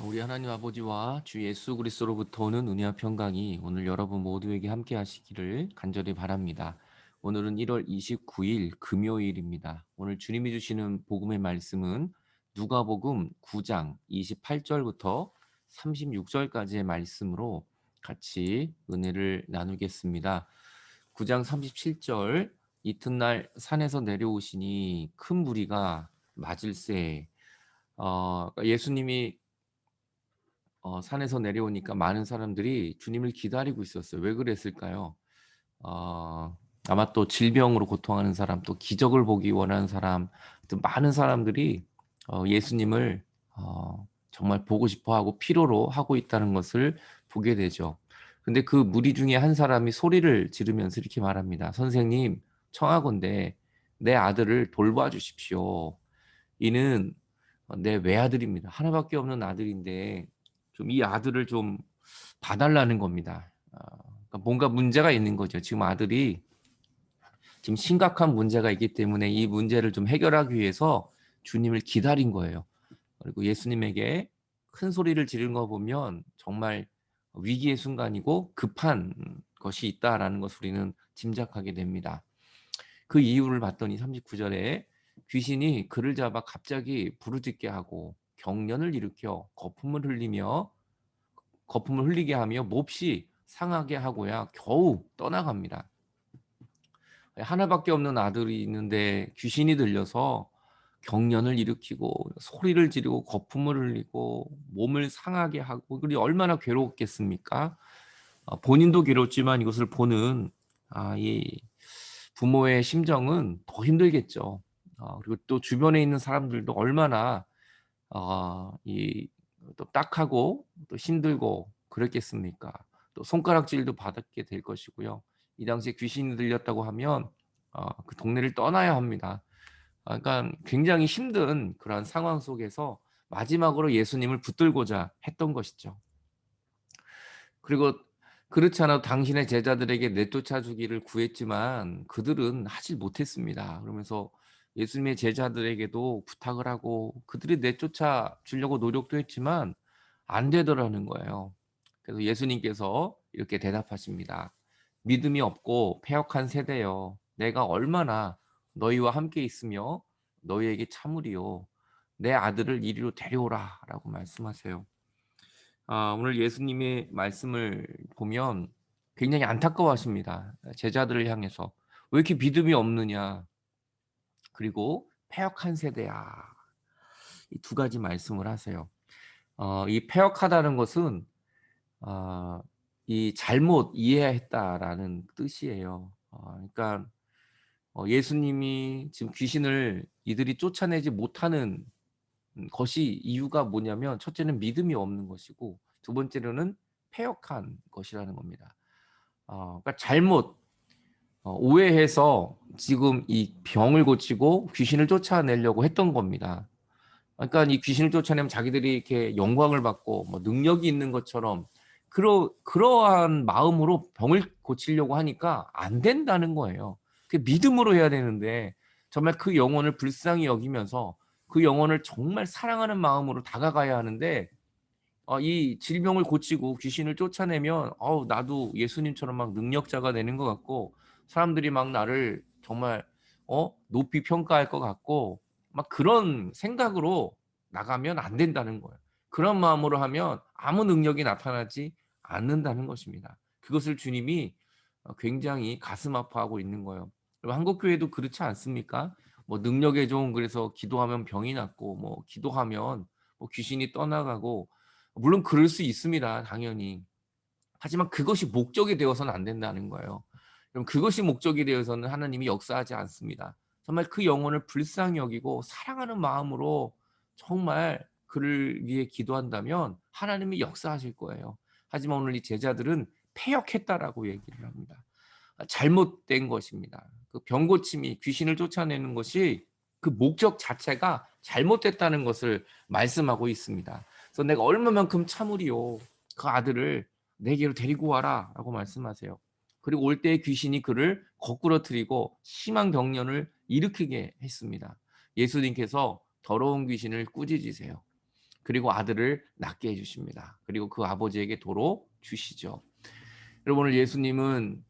우리 하나님 아버지와 주 예수 그리스도로부터 오는 은혜와 평강이 오늘 여러분 모두에게 함께 하시기를 간절히 바랍니다. 오늘은 1월 29일 금요일입니다. 오늘 주님이 주시는 복음의 말씀은 누가복음 9장 28절부터 36절까지의 말씀으로 같이 은혜를 나누겠습니다. 9장 37절 이튿날 산에서 내려오시니 큰 무리가 맞을세. 예수님이 산에서 내려오니까 많은 사람들이 주님을 기다리고 있었어요. 왜 그랬을까요? 아마 또 질병으로 고통하는 사람, 또 기적을 보기 원하는 사람, 또 많은 사람들이 예수님을 정말 보고 싶어하고 필요로 하고 있다는 것을 보게 되죠. 근데 그 무리 중에 한 사람이 소리를 지르면서 이렇게 말합니다. 선생님, 청하건대 내 아들을 돌봐 주십시오. 이는 내 외아들입니다. 하나밖에 없는 아들인데 좀 이 아들을 좀 봐달라는 겁니다. 그러니까 뭔가 문제가 있는 거죠. 지금 아들이 지금 심각한 문제가 있기 때문에 이 문제를 좀 해결하기 위해서 주님을 기다린 거예요. 그리고 예수님에게 큰 소리를 지른 거 보면 정말 위기의 순간이고 급한 것이 있다라는 것을 우리는 짐작하게 됩니다. 그 이유를 봤더니 39절에 귀신이 그를 잡아 갑자기 부르짖게 하고 경련을 일으켜 거품을 흘리게 하며 몹시 상하게 하고야 겨우 떠나갑니다. 하나밖에 없는 아들이 있는데 귀신이 들려서 경련을 일으키고 소리를 지르고 거품을 흘리고 몸을 상하게 하고 그리 얼마나 괴로웠겠습니까? 본인도 괴롭지만 이것을 보는 이 부모의 심정은 더 힘들겠죠. 그리고 또 주변에 있는 사람들도 얼마나 또 딱하고 또 힘들고 그랬겠습니까? 또 손가락질도 받게 될 것이고요. 이 당시에 귀신이 들렸다고 하면 그 동네를 떠나야 합니다. 그러니까 굉장히 힘든 그러한 상황 속에서 마지막으로 예수님을 붙들고자 했던 것이죠. 그리고 그렇지 않아도 당신의 제자들에게 내쫓아 주기를 구했지만 그들은 하지 못했습니다. 그러면서 예수님의 제자들에게도 부탁을 하고 그들이 내쫓아 주려고 노력도 했지만 안 되더라는 거예요. 그래서 예수님께서 이렇게 대답하십니다. 믿음이 없고 패역한 세대여, 내가 얼마나 너희와 함께 있으며 너희에게 참으리요. 내 아들을 이리로 데려오라라고 말씀하세요. 오늘 예수님의 말씀을 보면 굉장히 안타까워하십니다. 제자들을 향해서 왜 이렇게 믿음이 없느냐, 그리고 패역한 세대야. 이 두 가지 말씀을 하세요. 이 패역하다는 것은 이 잘못 이해했다라는 뜻이에요. 그러니까 예수님이 지금 귀신을 이들이 쫓아내지 못하는 것이 이유가 뭐냐면 첫째는 믿음이 없는 것이고 두 번째로는 패역한 것이라는 겁니다. 그러니까 잘못 오해해서 지금 이 병을 고치고 귀신을 쫓아내려고 했던 겁니다. 그러니까 이 귀신을 쫓아내면 자기들이 이렇게 영광을 받고 뭐 능력이 있는 것처럼 그러한 마음으로 병을 고치려고 하니까 안 된다는 거예요. 그 믿음으로 해야 되는데 정말 그 영혼을 불쌍히 여기면서 그 영혼을 정말 사랑하는 마음으로 다가가야 하는데 이 질병을 고치고 귀신을 쫓아내면 나도 예수님처럼 막 능력자가 되는 것 같고 사람들이 막 나를 정말 높이 평가할 것 같고 막 그런 생각으로 나가면 안 된다는 거예요. 그런 마음으로 하면 아무 능력이 나타나지 않는다는 것입니다. 그것을 주님이 굉장히 가슴 아파하고 있는 거예요. 한국 교회도 그렇지 않습니까? 뭐 능력의 종 그래서 기도하면 병이 낫고 뭐 기도하면 뭐 귀신이 떠나가고 물론 그럴 수 있습니다. 당연히. 하지만 그것이 목적이 되어서는 안 된다는 거예요. 그럼 그것이 목적이 되어서는 하나님이 역사하지 않습니다. 정말 그 영혼을 불쌍히 여기고 사랑하는 마음으로 정말 그를 위해 기도한다면 하나님이 역사하실 거예요. 하지만 오늘 이 제자들은 패역했다라고 얘기를 합니다. 잘못된 것입니다. 그 병고침이 귀신을 쫓아내는 것이 그 목적 자체가 잘못됐다는 것을 말씀하고 있습니다. 그래서 내가 얼마만큼 참으리요. 그 아들을 내게로 데리고 와라라고 말씀하세요. 그리고 올 때의 귀신이 그를 거꾸러뜨리고 심한 경련을 일으키게 했습니다. 예수님께서 더러운 귀신을 꾸짖으세요. 그리고 아들을 낳게 해주십니다. 그리고 그 아버지에게 도로 주시죠. 여러분, 오늘 예수님은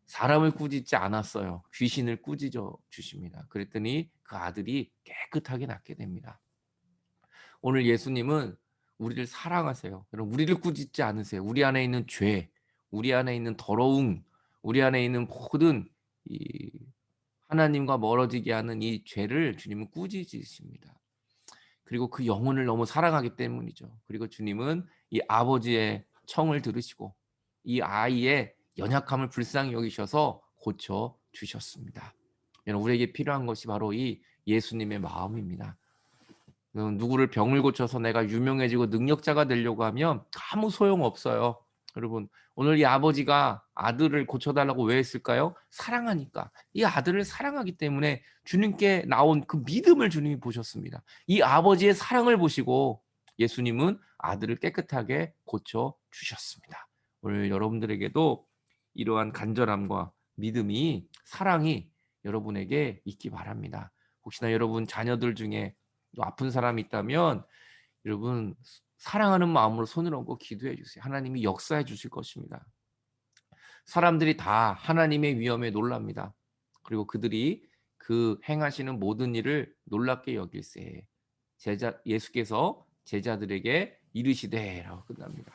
사람을 꾸짖지 않았어요. 귀신을 꾸짖어 주십니다. 그랬더니 그 아들이 깨끗하게 낫게 됩니다. 오늘 예수님은 우리를 사랑하세요. 여러분, 우리를 꾸짖지 않으세요. 우리 안에 있는 죄, 우리 안에 있는 더러움, 우리 안에 있는 모든 이 하나님과 멀어지게 하는 이 죄를 주님은 꾸짖으십니다. 그리고 그 영혼을 너무 사랑하기 때문이죠. 그리고 주님은 이 아버지의 청을 들으시고 이 아이의 연약함을 불쌍히 여기셔서 고쳐 주셨습니다. 여러분, 우리에게 필요한 것이 바로 이 예수님의 마음입니다. 누구를 병을 고쳐서 내가 유명해지고 능력자가 되려고 하면 아무 소용없어요. 여러분, 오늘 이 아버지가 아들을 고쳐달라고 왜 했을까요? 사랑하니까. 이 아들을 사랑하기 때문에 주님께 나온 그 믿음을 주님이 보셨습니다. 이 아버지의 사랑을 보시고 예수님은 아들을 깨끗하게 고쳐 주셨습니다. 오늘 여러분들에게도 이러한 간절함과 믿음이, 사랑이 여러분에게 있기 바랍니다. 혹시나 여러분 자녀들 중에 또 아픈 사람이 있다면 여러분 사랑하는 마음으로 손을 얹고 기도해 주세요. 하나님이 역사해 주실 것입니다. 사람들이 다 하나님의 위엄에 놀랍니다. 그리고 그들이 그 행하시는 모든 일을 놀랍게 여길세. 예수께서 제자들에게 이르시되라고 끝납니다.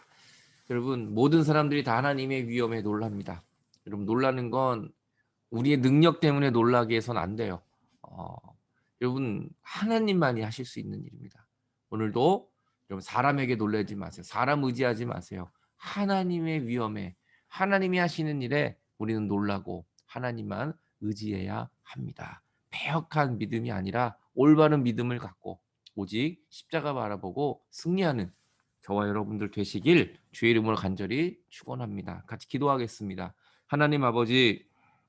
여러분, 모든 사람들이 다 하나님의 위엄에 놀랍니다. 여러분, 놀라는 건 우리의 능력 때문에 놀라게 해서는 안 돼요. 여러분, 하나님만이 하실 수 있는 일입니다. 오늘도 여러분 사람에게 놀라지 마세요. 사람 의지하지 마세요. 하나님의 위엄에, 하나님이 하시는 일에 우리는 놀라고 하나님만 의지해야 합니다. 패역한 믿음이 아니라 올바른 믿음을 갖고 오직 십자가 바라보고 승리하는 저와 여러분들 되시길 주의 이름으로 간절히 축원합니다. 같이 기도하겠습니다. 하나님 아버지,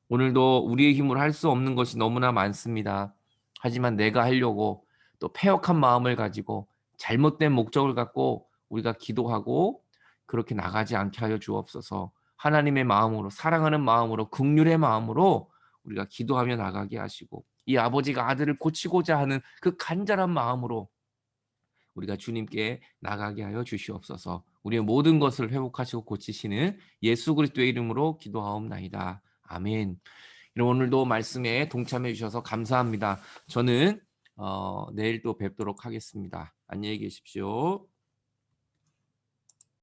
오늘도 우리의 힘으로 할 수 없는 것이 너무나 많습니다. 하지만 내가 하려고 또 패역한 마음을 가지고 잘못된 목적을 갖고 우리가 기도하고 그렇게 나가지 않게 하여 주옵소서. 하나님의 마음으로, 사랑하는 마음으로, 긍휼의 마음으로 우리가 기도하며 나가게 하시고 이 아버지가 아들을 고치고자 하는 그 간절한 마음으로 우리가 주님께 나가게 하여 주시옵소서. 우리의 모든 것을 회복하시고 고치시는 예수 그리스도의 이름으로 기도하옵나이다. 아멘. 오늘도 말씀에 동참해 주셔서 감사합니다. 저는 내일 또 뵙도록 하겠습니다. 안녕히 계십시오.